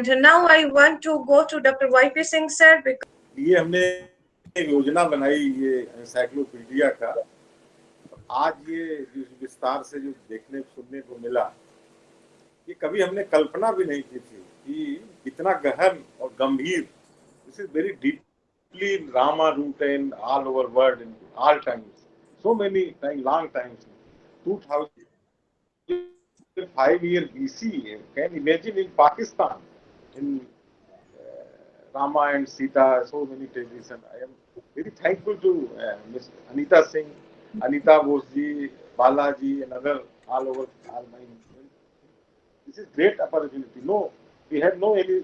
And now I want to go to Dr. YP Singh sir because ये हमने योजना बनाई ये एनसाइक्लोपीडिया का। आज ये विस्तार से जो देखने सुनने को मिला, ये कभी हमने कल्पना भी नहीं की थी कि इतना गहन और गंभीर, this is very deeply drama root in all over world in all times, so many time long times, 2005 year BC, can imagine in Pakistan, in Rama and Sita, so many traditions. I am very thankful to Ms. Anita Singh, Anita Bosji, Balaji, and other all over all my. This is great opportunity. No, we have no any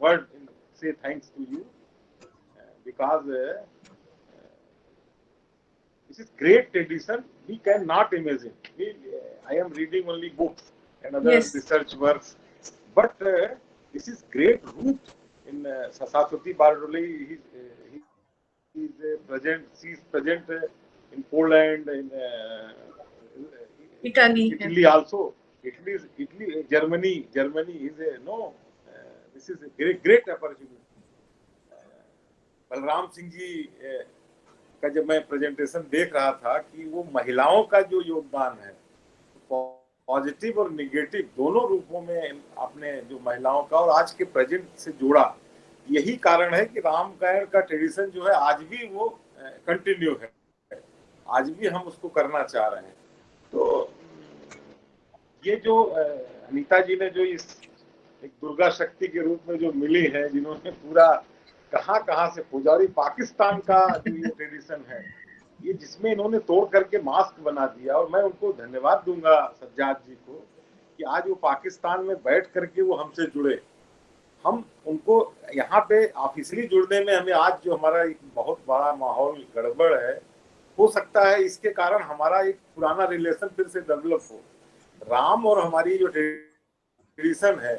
word in say thanks to you because this is great tradition. We cannot imagine. I am reading only books and other Yes. research works, but this is great root in Saraswati Bardoli. He is present. She is present in Poland, in Italy also. Italy, Germany is a no. This is a great opportunity. Balram Singh ji का जब मैं presentation देख रहा था कि वो महिलाओं का जो योगदान है, पॉजिटिव और निगेटिव दोनों रूपों में आपने जो महिलाओं का और आज के प्रेजेंट से जोड़ा, यही कारण है कि रामायण का ट्रेडिशन जो है आज भी वो कंटिन्यू है, आज भी हम उसको करना चाह रहे हैं। तो ये जो अनीता जी ने जो इस एक दुर्गा शक्ति के रूप में जो मिली है, जिन्होंने पूरा कहाँ से पुजारी पाकिस्तान का जो ये ट्रेडिशन है, ये जिसमें इन्होंने तोड़ करके मास्क बना दिया, और मैं उनको धन्यवाद दूंगा सज्जाद जी को कि आज वो पाकिस्तान में बैठ करके वो हमसे जुड़े। हम उनको यहाँ पे ऑफिशियली जुड़ने में हमें आज जो हमारा एक बहुत बड़ा माहौल गड़बड़ है, हो सकता है इसके कारण हमारा एक पुराना रिलेशन फिर से डेवलप हो। राम और हमारी जो ट्रेडिशन है,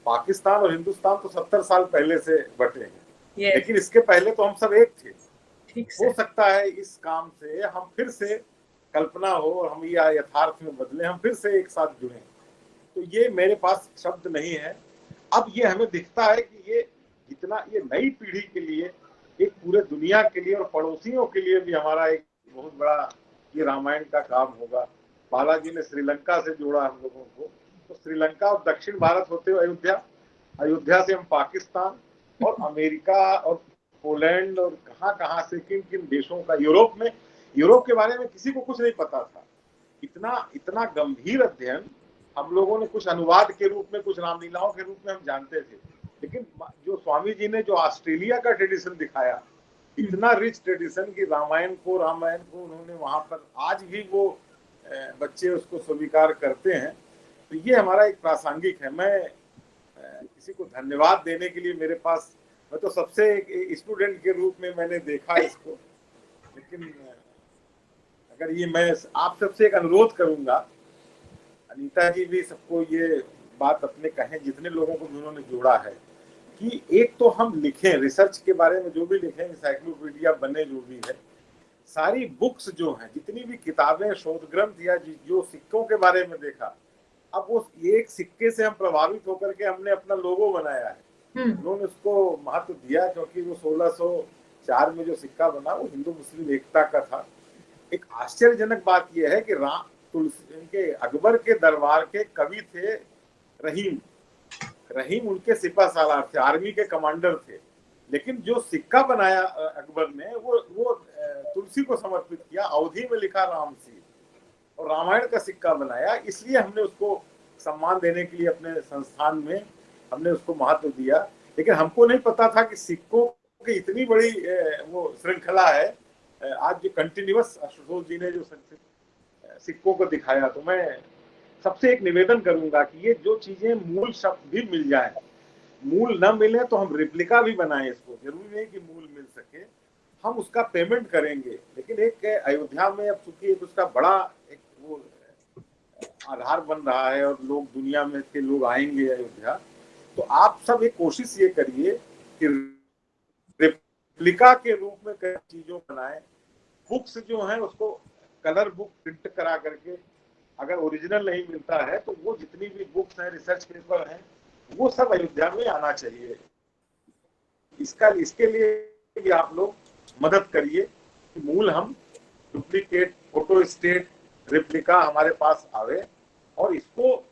पाकिस्तान और हिंदुस्तान तो 70 साल पहले से बटे हैं, लेकिन इसके पहले तो हम सब एक थे। हो सकता है इस काम से हम फिर से कल्पना हो और हम ये यथार्थ में बदले, हम फिर से एक साथ जुड़े। तो ये मेरे पास शब्द नहीं है। अब ये हमें दिखता है कि ये जितना ये नई पीढ़ी के लिए, एक पूरे दुनिया के लिए और पड़ोसियों के लिए भी हमारा एक बहुत बड़ा ये रामायण का काम होगा। बालाजी ने श्रीलंका से जोड़ा हम लोगों को, तो श्रीलंका और दक्षिण भारत होते हुए अयोध्या, अयोध्या से हम पाकिस्तान और अमेरिका और पोलैंड और कहाँ से किन किन देशों का, यूरोप के बारे में किसी को कुछ नहीं पता था। इतना गंभीर अध्ययन हम लोगों ने कुछ अनुवाद के रूप में, कुछ रामलीलाओं के रूप में हम जानते थे, लेकिन जो स्वामी जी ने जो ऑस्ट्रेलिया का ट्रेडिशन दिखाया, इतना रिच ट्रेडिशन कि रामायण को उन्होंने वहां पर आज भी वो बच्चे उसको स्वीकार करते हैं। तो ये हमारा एक प्रासंगिक है। मैं किसी को धन्यवाद देने के लिए मेरे पास, मैं तो सबसे एक स्टूडेंट के रूप में मैंने देखा इसको, लेकिन अगर ये मैं आप सबसे एक अनुरोध करूंगा, अनीता जी भी सबको ये बात अपने कहें, जितने लोगों को उन्होंने जोड़ा है, कि एक तो हम लिखें, रिसर्च के बारे में जो भी लिखें, एनसाइक्लोपीडिया बने जो भी है, सारी बुक्स जो हैं, जितनी भी किताबें, शोध ग्रंथ या जो सिक्कों के बारे में देखा, अब वो एक सिक्के से हम प्रभावित होकर के हमने अपना लोगो बनाया है। उन्होंने उसको महत्व दिया क्योंकि वो 1604 में जो सिक्का बना वो हिंदू मुस्लिम एकता का था। एक आश्चर्यजनक बात यह है कि तुलसी के अकबर के दरबार के कवि थे रहीम उनके सिपह सालार थे, आर्मी के कमांडर थे, लेकिन जो सिक्का बनाया अकबर ने वो तुलसी को समर्पित किया, अवधि में लिखा राम सी, और रामायण का सिक्का बनाया। इसलिए हमने उसको सम्मान देने के लिए अपने संस्थान में हमने उसको महत्व दिया। लेकिन हमको नहीं पता था कि सिक्कों की इतनी बड़ी वो श्रृंखला है। आज जो कंटिन्यूअस आशुतोष जी ने जो सिक्कों को दिखाया, तो मैं सबसे एक निवेदन करूंगा कि ये जो चीजें मूल शब्द भी मिल जाए, मूल न मिले तो हम रिप्लिका भी बनाएं इसको, जरूरी नहीं कि मूल मिल सके, हम उसका पेमेंट करेंगे। लेकिन एक अयोध्या में अब चूंकि एक उसका बड़ा एक वो आधार बन रहा है और लोग दुनिया में के लोग आएंगे अयोध्या, तो आप सब एक कोशिश ये करिए कि रिप्लिका के रूप में कई चीजों बनाएं। बुक्स जो हैं उसको कलर बुक प्रिंट करा करके, अगर ओरिजिनल नहीं मिलता है तो वो जितनी भी बुक्स हैं, रिसर्च पेपर हैं, वो सब अयोध्या में आना चाहिए। इसके लिए भी आप लोग मदद करिए, मूल हम डुप्लीकेट फोटो स्टेट रिप्लिका हमारे पास आवे। और इसको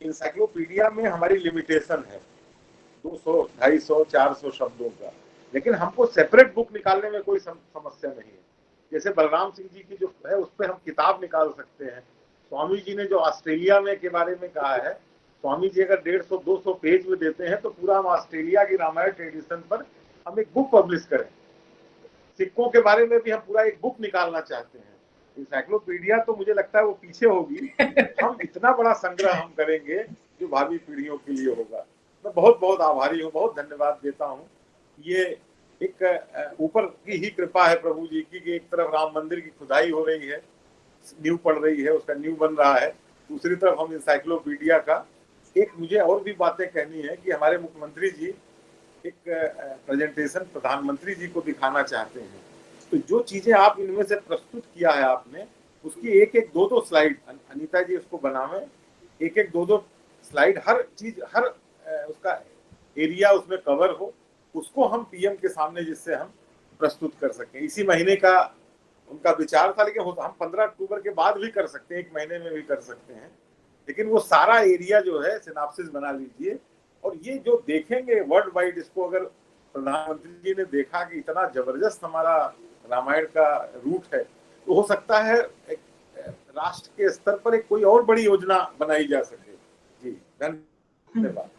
इंसाइक्लोपीडिया में हमारी लिमिटेशन है 200, 250, 400 शब्दों का, लेकिन हमको सेपरेट बुक निकालने में कोई समस्या नहीं है। जैसे बलराम सिंह जी की जो है उस पर हम किताब निकाल सकते हैं। स्वामी जी ने जो ऑस्ट्रेलिया में के बारे में कहा है, स्वामी जी अगर 150-200 पेज में देते हैं तो पूरा हम ऑस्ट्रेलिया की रामायण ट्रेडिशन पर हम एक बुक पब्लिश करें। सिक्कों के बारे में भी हम पूरा एक बुक निकालना चाहते हैं। इंसाइक्लोपीडिया तो मुझे लगता है वो पीछे होगी, हम इतना बड़ा संग्रह हम करेंगे जो भावी पीढ़ियों के लिए होगा। मैं बहुत बहुत आभारी हूँ, बहुत धन्यवाद देता हूँ। ये एक ऊपर की ही कृपा है प्रभु जी की कि एक तरफ राम मंदिर की खुदाई हो रही है, नींव पड़ रही है, उसका नींव बन रहा है, दूसरी तरफ हम इंसाइक्लोपीडिया का एक, मुझे और भी बातें कहनी है कि हमारे मुख्यमंत्री जी एक प्रेजेंटेशन प्रधानमंत्री जी को दिखाना चाहते हैं। तो जो चीजें आप इनमें से प्रस्तुत किया है आपने, उसकी एक एक दो दो स्लाइड अनीता जी उसको बनावे, एक एक दो दो स्लाइड, हर चीज हर उसका एरिया उसमें कवर हो, उसको हम पीएम के सामने जिससे हम प्रस्तुत कर सकें। इसी महीने का उनका विचार था, लेकिन हम 15 अक्टूबर के बाद भी कर सकते हैं, एक महीने में भी कर सकते हैं, लेकिन वो सारा एरिया जो है सिनाप्सिस बना लीजिए। और ये जो देखेंगे वर्ल्ड वाइड, इसको अगर प्रधानमंत्री जी ने देखा कि इतना जबरदस्त हमारा रामायण का रूट है, तो हो सकता है एक राष्ट्र के स्तर पर एक कोई और बड़ी योजना बनाई जा सके। जी धन्यवाद।